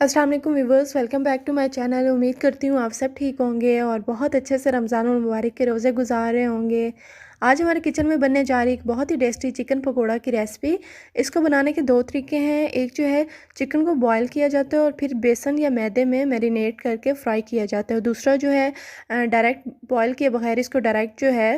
अस्सलाम वालेकुम viewers, welcome back to my channel. उम्मीद करती हूँ आप सब ठीक होंगे और बहुत अच्छे से रमज़ान मुबारक के रोज़े गुजार रहे होंगे। आज हमारे किचन में बनने जा रही एक बहुत ही टेस्टी चिकन पकोड़ा की रेसिपी। इसको बनाने के दो तरीके हैं। एक जो है चिकन को बॉयल किया जाता है और फिर बेसन या मैदे में मैरिनेट करके फ्राई किया जाता है। दूसरा जो है डायरेक्ट बॉयल किए बगैर इसको डायरेक्ट जो है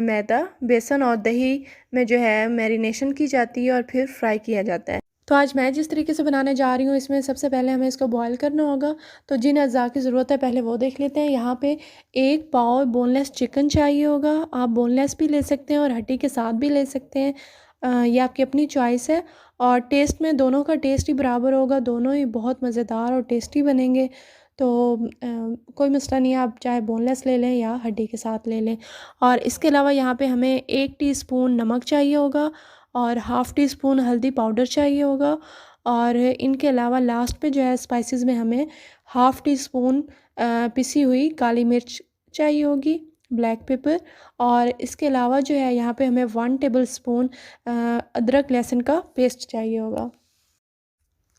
मैदा, बेसन और दही में जो है मैरिनेशन की जाती है और फिर फ्राई किया जाता है। तो आज मैं जिस तरीके से बनाने जा रही हूँ, इसमें सबसे पहले हमें इसको बॉयल करना होगा। तो जिन अज़्ज़ा की ज़रूरत है पहले वो देख लेते हैं। यहाँ पे 1 पाव बोनलेस चिकन चाहिए होगा। आप बोनलेस भी ले सकते हैं और हड्डी के साथ भी ले सकते हैं। ये आपकी अपनी चॉइस है। और टेस्ट में दोनों का टेस्ट ही बराबर होगा, दोनों ही बहुत मज़ेदार और टेस्टी बनेंगे। तो कोई मसला नहीं है, आप चाहे बोनलेस ले लें या हड्डी के साथ ले लें। और इसके अलावा यहाँ पे हमें 1 टीस्पून नमक चाहिए होगा और हाफ़ टी स्पून हल्दी पाउडर चाहिए होगा। और इनके अलावा लास्ट पे जो है स्पाइसेस में हमें हाफ़ टी स्पून पिसी हुई काली मिर्च चाहिए होगी, ब्लैक पेपर। और इसके अलावा जो है यहाँ पे हमें 1 टेबल स्पून अदरक लहसुन का पेस्ट चाहिए होगा।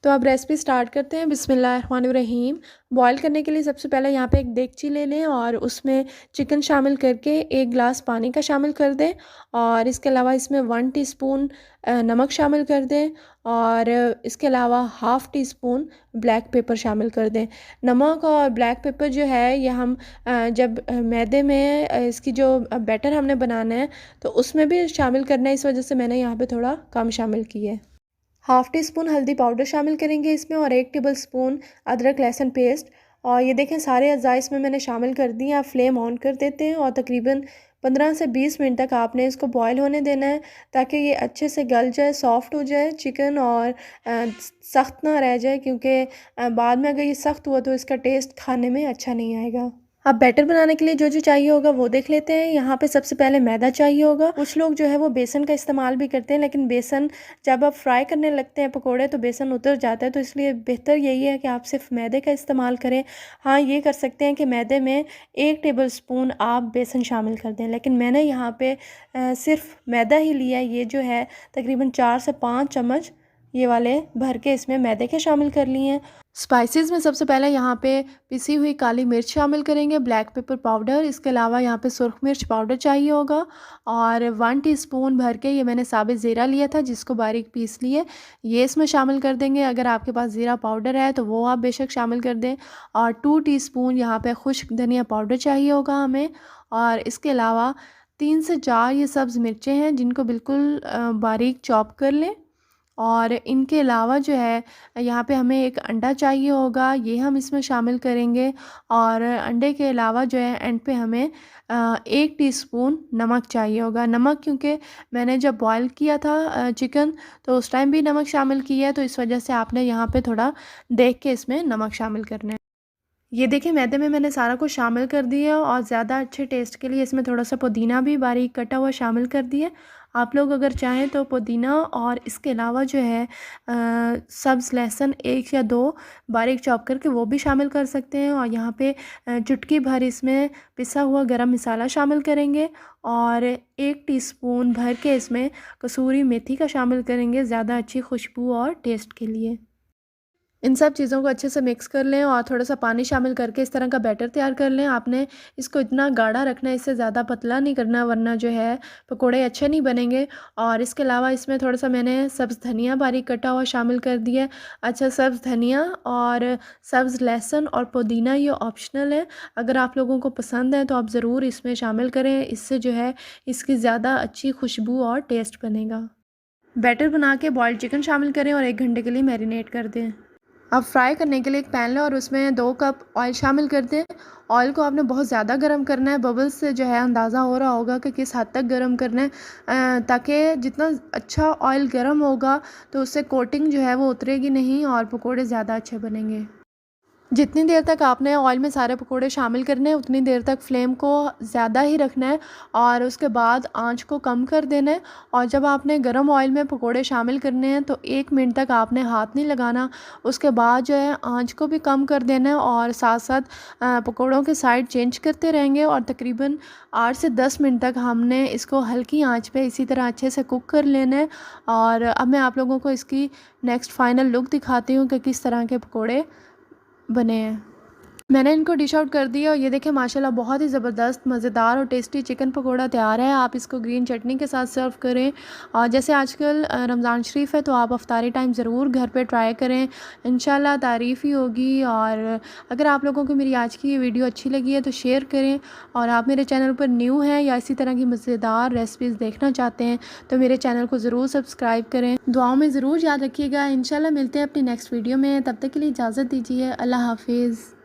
तो अब रेसिपी स्टार्ट करते हैं। बिस्मिल्लाहिर्रहमानिर्रहीम। बॉईल करने के लिए सबसे पहले यहाँ पे एक देगची ले लें और उसमें चिकन शामिल करके 1 गिलास पानी का शामिल कर दें। और इसके अलावा इसमें 1 टीस्पून नमक शामिल कर दें और इसके अलावा half tea spoon black pepper शामिल कर दें। नमक और ब्लैक पेपर जो है ये हम जब मैदे में इसकी जो बैटर हमने बनाना है तो उसमें भी शामिल करना है, इस वजह से मैंने यहाँ पे थोड़ा कम शामिल किया है। हाफ़ टी स्पून हल्दी पाउडर शामिल करेंगे इसमें और 1 टेबल स्पून अदरक लहसुन पेस्ट। और ये देखें सारे अज़्ज़ा इसमें मैंने शामिल कर दिए। आप फ्लेम ऑन कर देते हैं और तकरीबन 15 से 20 मिनट तक आपने इसको बॉयल होने देना है, ताकि ये अच्छे से गल जाए, सॉफ़्ट हो जाए चिकन और सख्त ना रह जाए, क्योंकि बाद में अगर ये सख्त हुआ तो इसका टेस्ट खाने में अच्छा नहीं आएगा। अब बैटर बनाने के लिए जो जो चाहिए होगा वो देख लेते हैं। यहाँ पे सबसे पहले मैदा चाहिए होगा। कुछ लोग जो है वो बेसन का इस्तेमाल भी करते हैं, लेकिन बेसन जब आप फ्राई करने लगते हैं पकोड़े तो बेसन उतर जाता है, तो इसलिए बेहतर यही है कि आप सिर्फ मैदे का इस्तेमाल करें। हाँ, ये कर सकते हैं कि मैदे में 1 टेबल स्पून आप बेसन शामिल कर दें, लेकिन मैंने यहाँ पे सिर्फ मैदा ही लिया है। ये जो है तकरीबन 4 से 5 चम्मच ये वाले भर के इसमें मैदे के शामिल कर लिए हैं। स्पाइसेस में सबसे पहले यहाँ पे पिसी हुई काली मिर्च शामिल करेंगे, ब्लैक पेपर पाउडर। इसके अलावा यहाँ पे सुरख मिर्च पाउडर चाहिए होगा और 1 टीस्पून भर के ये मैंने साबित ज़ीरा लिया था जिसको बारीक पीस लिए, ये इसमें शामिल कर देंगे। अगर आपके पास ज़ीरा पाउडर है तो वो आप बेशक शामिल कर दें। और 2 टीस्पून यहाँ पे खुश्क धनिया पाउडर चाहिए होगा हमें। और इसके अलावा 3 से 4 ये सब्ज़ मिर्चें हैं जिनको बिल्कुल बारीक चॉप कर लें। और इनके अलावा जो है यहाँ पे हमें एक अंडा चाहिए होगा, ये हम इसमें शामिल करेंगे। और अंडे के अलावा जो है एंड पे हमें 1 टीस्पून नमक चाहिए होगा। नमक क्योंकि मैंने जब बॉईल किया था चिकन तो उस टाइम भी नमक शामिल किया है, तो इस वजह से आपने यहाँ पे थोड़ा देख के इसमें नमक शामिल करना है। ये देखिए मैदे में मैंने सारा कुछ शामिल कर दिया और ज़्यादा अच्छे टेस्ट के लिए इसमें थोड़ा सा पुदीना भी बारीक कटा हुआ शामिल कर दिया। आप लोग अगर चाहें तो पुदीना और इसके अलावा जो है सब्ज़ लहसुन 1 या 2 बारीक चॉप करके वो भी शामिल कर सकते हैं। और यहाँ पे चुटकी भर इसमें पिसा हुआ गरम मसाला शामिल करेंगे और 1 टीस्पून भर के इसमें कसूरी मेथी का शामिल करेंगे, ज़्यादा अच्छी खुशबू और टेस्ट के लिए। इन सब चीज़ों को अच्छे से मिक्स कर लें और थोड़ा सा पानी शामिल करके इस तरह का बैटर तैयार कर लें। आपने इसको इतना गाढ़ा रखना है, इससे ज़्यादा पतला नहीं करना, वरना जो है पकोड़े अच्छे नहीं बनेंगे। और इसके अलावा इसमें थोड़ा सा मैंने सब्ज़ धनिया बारीक कटा हुआ शामिल कर दिया है। अच्छा, सब्ज़ धनिया और सब्ज़ लहसुन और पुदीना ये ऑप्शनल है, अगर आप लोगों को पसंद है तो आप ज़रूर इसमें शामिल करें, इससे जो है इसकी ज़्यादा अच्छी खुशबू और टेस्ट बनेगा। बैटर बना के बॉइल्ड चिकन शामिल करें और 1 घंटे के लिए मैरिनेट कर दें। अब फ्राई करने के लिए एक पैन लें और उसमें 2 कप ऑयल शामिल कर दें। ऑयल को आपने बहुत ज़्यादा गर्म करना है, बबल्स से जो है अंदाज़ा हो रहा होगा कि किस हद तक गर्म करना है, ताकि जितना अच्छा ऑयल गर्म होगा तो उससे कोटिंग जो है वो उतरेगी नहीं और पकोड़े ज़्यादा अच्छे बनेंगे। जितनी देर तक आपने ऑयल में सारे पकोड़े शामिल करने हैं उतनी देर तक फ्लेम को ज़्यादा ही रखना है और उसके बाद आंच को कम कर देना है। और जब आपने गरम ऑयल में पकोड़े शामिल करने हैं तो 1 मिनट तक आपने हाथ नहीं लगाना। उसके बाद जो है आंच को भी कम कर देना है और साथ साथ पकोड़ों के साइड चेंज करते रहेंगे और तकरीबन 8 से 10 मिनट तक हमने इसको हल्की आंच पे इसी तरह अच्छे से कुक कर लेना है। और अब मैं आप लोगों को इसकी नेक्स्ट फाइनल लुक दिखाती हूँ कि किस तरह के पकोड़े बने हैं। मैंने इनको डिश आउट कर दिया और ये देखें माशाल्लाह बहुत ही ज़बरदस्त मज़ेदार और टेस्टी चिकन पकोड़ा तैयार है। आप इसको ग्रीन चटनी के साथ सर्व करें और जैसे आजकल रमज़ान शरीफ है तो आप अफ्तारी टाइम ज़रूर घर पे ट्राई करें, इंशाल्लाह तारीफ़ ही होगी। और अगर आप लोगों को मेरी आज की ये वीडियो अच्छी लगी है तो शेयर करें और आप मेरे चैनल पर न्यू हैं या इसी तरह की मज़ेदार रेसिपीज़ देखना चाहते हैं तो मेरे चैनल को ज़रूर सब्सक्राइब करें। दुआओं में ज़रूर याद रखिएगा। इंशाल्लाह मिलते हैं अपनी नेक्स्ट वीडियो में, तब तक के लिए इजाज़त दीजिए। अल्लाह हाफिज़।